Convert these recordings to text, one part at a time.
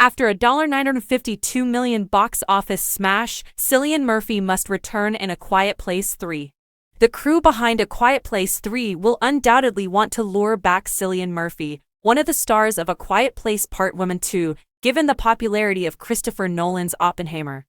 After a $952 million box office smash, Cillian Murphy must return in A Quiet Place 3. The crew behind A Quiet Place 3 will undoubtedly want to lure back Cillian Murphy, one of the stars of A Quiet Place Part 1 and 2, given the popularity of Christopher Nolan's Oppenheimer.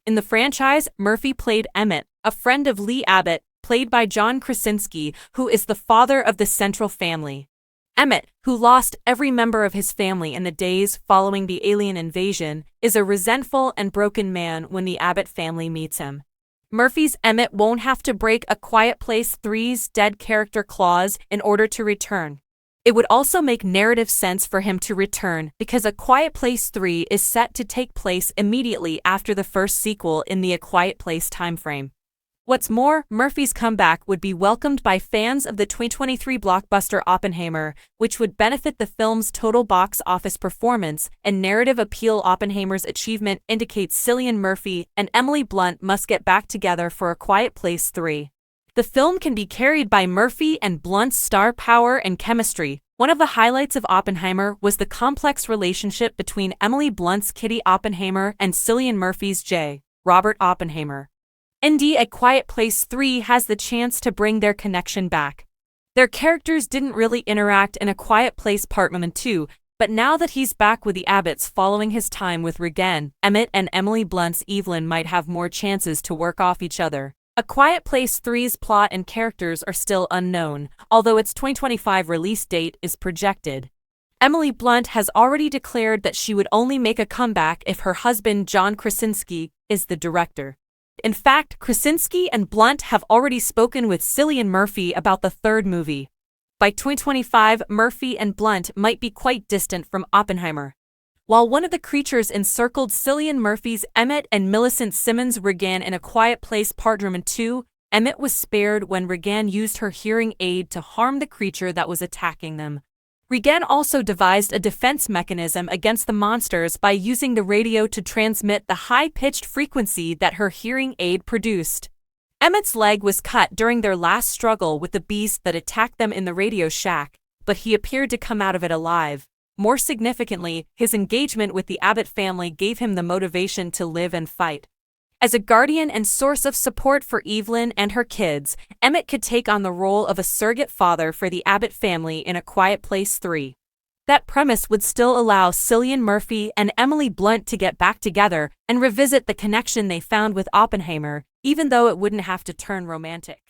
In the franchise, Murphy played Emmett, a friend of Lee Abbott, played by John Krasinski, who is the father of the central family. Emmett, who lost every member of his family in the days following the alien invasion, is a resentful and broken man when the Abbott family meets him. Murphy's Emmett won't have to break A Quiet Place 3's dead character clause in order to return. It would also make narrative sense for him to return because A Quiet Place 3 is set to take place immediately after the first sequel in the A Quiet Place timeframe. What's more, Murphy's comeback would be welcomed by fans of the 2023 blockbuster Oppenheimer, which would benefit the film's total box office performance and narrative appeal. Oppenheimer's achievement indicates Cillian Murphy and Emily Blunt must get back together for A Quiet Place 3. The film can be carried by Murphy and Blunt's star power and chemistry. One of the highlights of Oppenheimer was the complex relationship between Emily Blunt's Kitty Oppenheimer and Cillian Murphy's J. Robert Oppenheimer. A Quiet Place 3 has the chance to bring their connection back. Their characters didn't really interact in A Quiet Place Part 1 and 2, but now that he's back with the Abbotts following his time with Regan, Emmett and Emily Blunt's Evelyn might have more chances to work off each other. A Quiet Place 3's plot and characters are still unknown, although its 2025 release date is projected. Emily Blunt has already declared that she would only make a comeback if her husband John Krasinski is the director. In fact, Krasinski and Blunt have already spoken with Cillian Murphy about the third movie. By 2025, Murphy and Blunt might be quite distant from Oppenheimer. While one of the creatures encircled Cillian Murphy's Emmett and Millicent Simmons' Regan in A Quiet Place Part 1 and 2, Emmett was spared when Regan used her hearing aid to harm the creature that was attacking them. Regan also devised a defense mechanism against the monsters by using the radio to transmit the high-pitched frequency that her hearing aid produced. Emmett's leg was cut during their last struggle with the beast that attacked them in the Radio Shack, but he appeared to come out of it alive. More significantly, his engagement with the Abbott family gave him the motivation to live and fight. As a guardian and source of support for Evelyn and her kids, Emmett could take on the role of a surrogate father for the Abbott family in A Quiet Place 3. That premise would still allow Cillian Murphy and Emily Blunt to get back together and revisit the connection they found with Oppenheimer, even though it wouldn't have to turn romantic.